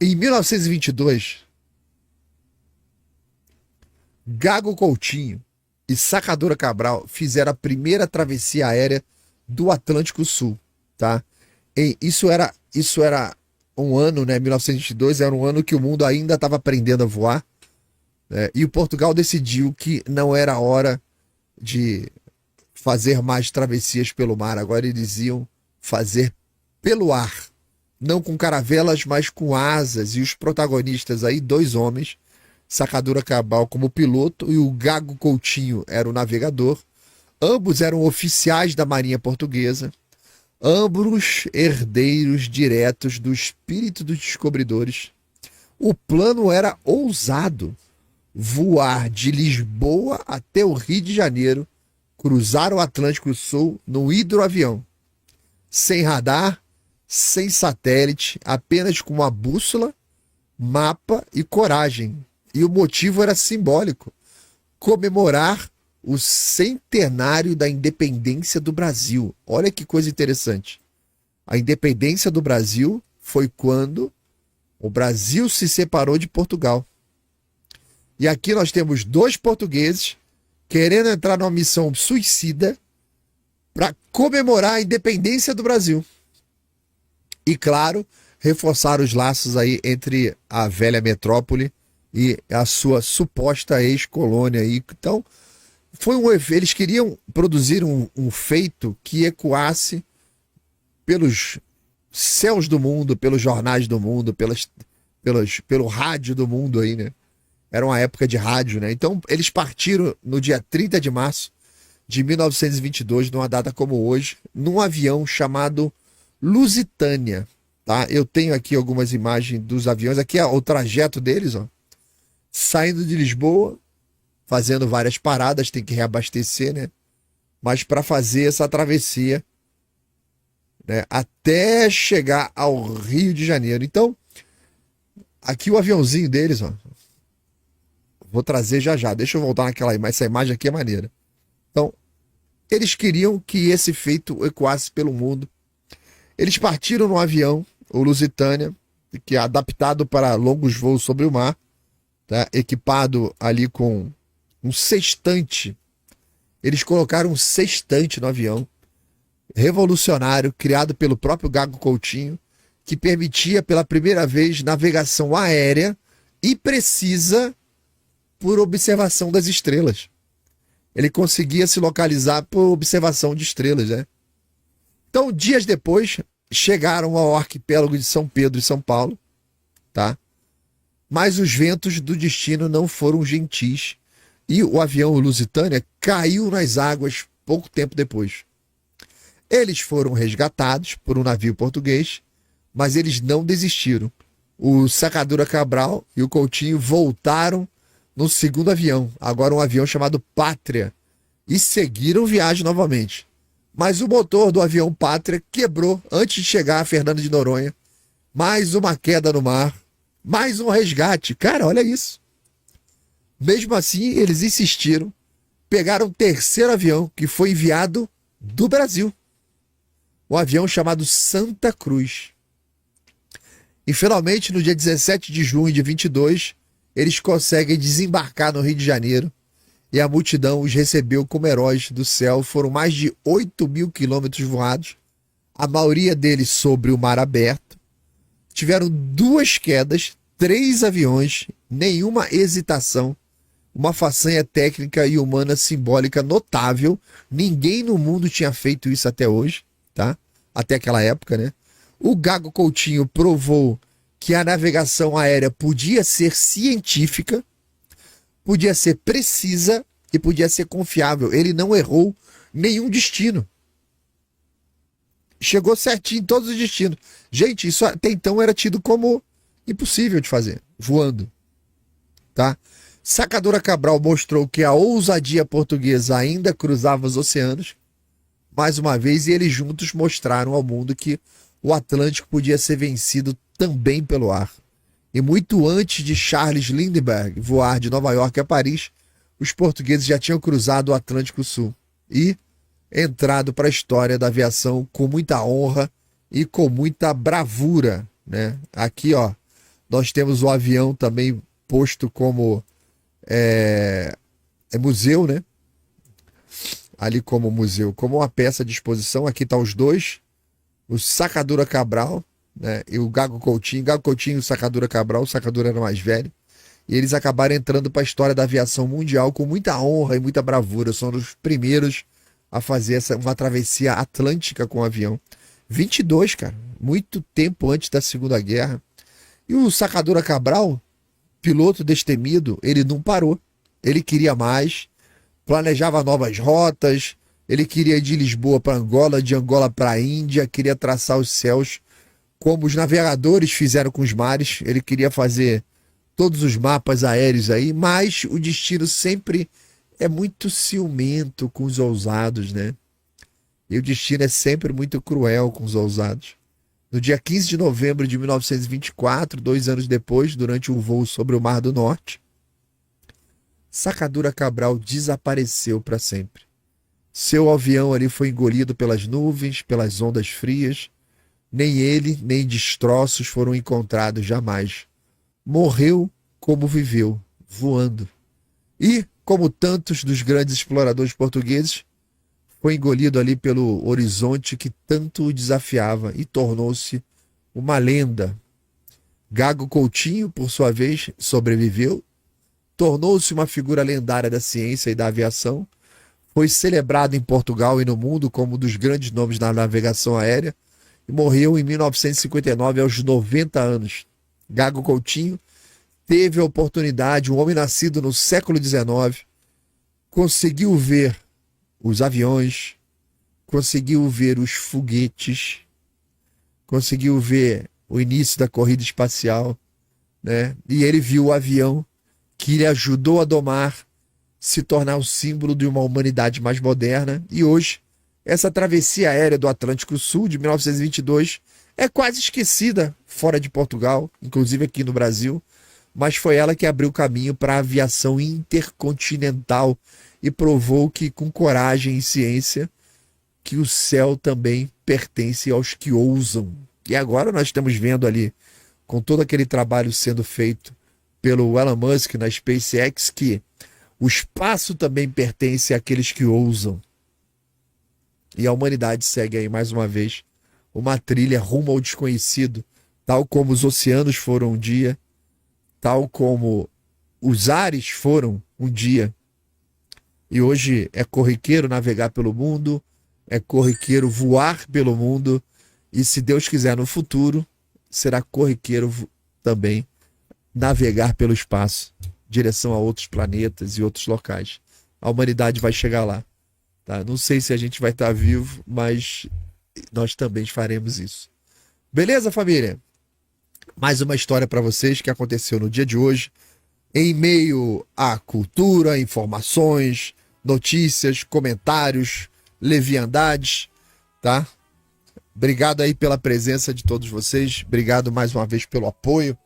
Em 1922, Gago Coutinho e Sacadura Cabral fizeram a primeira travessia aérea do Atlântico Sul, tá? Isso era um ano, né? 1922 era um ano que o mundo ainda estava aprendendo a voar, né? E o Portugal decidiu que não era hora de fazer mais travessias pelo mar. Agora eles iam fazer pelo ar, não com caravelas, mas com asas. E os protagonistas aí, dois homens, Sacadura Cabral como piloto e o Gago Coutinho era o navegador. Ambos eram oficiais da Marinha Portuguesa, ambos herdeiros diretos do espírito dos descobridores. O plano era ousado: voar de Lisboa até o Rio de Janeiro, cruzar o Atlântico Sul no hidroavião, sem radar, sem satélite, apenas com uma bússola, mapa e coragem. E o motivo era simbólico: comemorar o centenário da independência do Brasil. Olha que coisa interessante. A independência do Brasil foi quando o Brasil se separou de Portugal. E aqui nós temos dois portugueses querendo entrar numa missão suicida para comemorar a independência do Brasil. E, claro, reforçar os laços aí entre a velha metrópole e a sua suposta ex-colônia. Então, eles queriam produzir um feito que ecoasse pelos céus do mundo, pelos jornais do mundo, pelo rádio do mundo aí, né? Era uma época de rádio, né? Então, eles partiram no dia 30 de março de 1922, numa data como hoje, num avião chamado Lusitânia, tá? Eu tenho aqui algumas imagens dos aviões. Aqui é o trajeto deles, ó. Saindo de Lisboa, fazendo várias paradas, tem que reabastecer, né? Mas para fazer essa travessia, né, até chegar ao Rio de Janeiro. Então, aqui o aviãozinho deles, ó. Vou trazer já já. Deixa eu voltar naquela imagem. Essa imagem aqui é maneira. Então, eles queriam que esse feito ecoasse pelo mundo. Eles partiram no avião, o Lusitânia, que é adaptado para longos voos sobre o mar, tá? Equipado ali com um sextante. Eles colocaram um sextante no avião, revolucionário, criado pelo próprio Gago Coutinho, que permitia pela primeira vez navegação aérea e precisa por observação das estrelas. Ele conseguia se localizar por observação de estrelas, né? Então, dias depois, chegaram ao arquipélago de São Pedro e São Paulo, tá? Mas os ventos do destino não foram gentis e o avião Lusitânia caiu nas águas pouco tempo depois. Eles foram resgatados por um navio português, mas eles não desistiram. O Sacadura Cabral e o Coutinho voltaram no segundo avião, agora um avião chamado Pátria, e seguiram viagem novamente. Mas o motor do avião Pátria quebrou antes de chegar a Fernando de Noronha. Mais uma queda no mar, mais um resgate. Cara, olha isso. Mesmo assim, eles insistiram, pegaram o terceiro avião que foi enviado do Brasil, um avião chamado Santa Cruz. E finalmente, no dia 17 de junho de 22, eles conseguem desembarcar no Rio de Janeiro e a multidão os recebeu como heróis do céu. Foram mais de 8.000 quilômetros voados, a maioria deles sobre o mar aberto. Tiveram 2 quedas, 3 aviões, nenhuma hesitação, uma façanha técnica e humana simbólica notável. Ninguém no mundo tinha feito isso até hoje, tá? Até aquela época, né? O Gago Coutinho provou que a navegação aérea podia ser científica, podia ser precisa e podia ser confiável. Ele não errou nenhum destino. Chegou certinho em todos os destinos. Gente, isso até então era tido como impossível de fazer, voando, tá? Sacadura Cabral mostrou que a ousadia portuguesa ainda cruzava os oceanos, mais uma vez, e eles juntos mostraram ao mundo que o Atlântico podia ser vencido também pelo ar. E muito antes de Charles Lindbergh voar de Nova York a Paris, os portugueses já tinham cruzado o Atlântico Sul e entrado para a história da aviação com muita honra e com muita bravura, né? Aqui, ó, Nós temos o avião também posto como museu, né? Ali como museu, como uma peça de exposição. Aqui tá os dois, o Sacadura Cabral, né? E o Gago Coutinho. Gago Coutinho e o Sacadura Cabral. O Sacadura era mais velho. E eles acabaram entrando para a história da aviação mundial com muita honra e muita bravura. São os primeiros a fazer uma travessia atlântica com o avião. 22, cara. Muito tempo antes da Segunda Guerra. E o Sacadura Cabral, piloto destemido, ele não parou. Ele queria mais, planejava novas rotas, ele queria ir de Lisboa para Angola, de Angola para a Índia, queria traçar os céus como os navegadores fizeram com os mares. Ele queria fazer todos os mapas aéreos aí, mas o destino sempre é muito ciumento com os ousados, né? E o destino é sempre muito cruel com os ousados. No dia 15 de novembro de 1924, 2 anos depois, durante um voo sobre o Mar do Norte, Sacadura Cabral desapareceu para sempre. Seu avião ali foi engolido pelas nuvens, pelas ondas frias. Nem ele, nem destroços foram encontrados jamais. Morreu como viveu, voando. E, como tantos dos grandes exploradores portugueses, foi engolido ali pelo horizonte que tanto o desafiava e tornou-se uma lenda. Gago Coutinho, por sua vez, sobreviveu, tornou-se uma figura lendária da ciência e da aviação, foi celebrado em Portugal e no mundo como um dos grandes nomes da navegação aérea e morreu em 1959 aos 90 anos. Gago Coutinho teve a oportunidade, um homem nascido no século XIX, conseguiu ver os aviões, conseguiu ver os foguetes, conseguiu ver o início da corrida espacial, né? E ele viu o avião que ele ajudou a domar, se tornar o símbolo de uma humanidade mais moderna. E hoje, essa travessia aérea do Atlântico Sul de 1922 é quase esquecida fora de Portugal, inclusive aqui no Brasil, mas foi ela que abriu caminho para a aviação intercontinental e provou que, com coragem e ciência, que o céu também pertence aos que ousam. E agora nós estamos vendo ali, com todo aquele trabalho sendo feito pelo Elon Musk na SpaceX, que o espaço também pertence àqueles que ousam. E a humanidade segue aí, mais uma vez, uma trilha rumo ao desconhecido, tal como os oceanos foram um dia, tal como os ares foram um dia. E hoje é corriqueiro navegar pelo mundo, é corriqueiro voar pelo mundo, e se Deus quiser no futuro, será corriqueiro também navegar pelo espaço, em direção a outros planetas e outros locais. A humanidade vai chegar lá. Tá? Não sei se a gente vai estar vivo, mas nós também faremos isso. Beleza, família? Mais uma história para vocês que aconteceu no dia de hoje, em meio à cultura, informações, notícias, comentários, leviandades, tá? Obrigado aí pela presença de todos vocês, obrigado mais uma vez pelo apoio,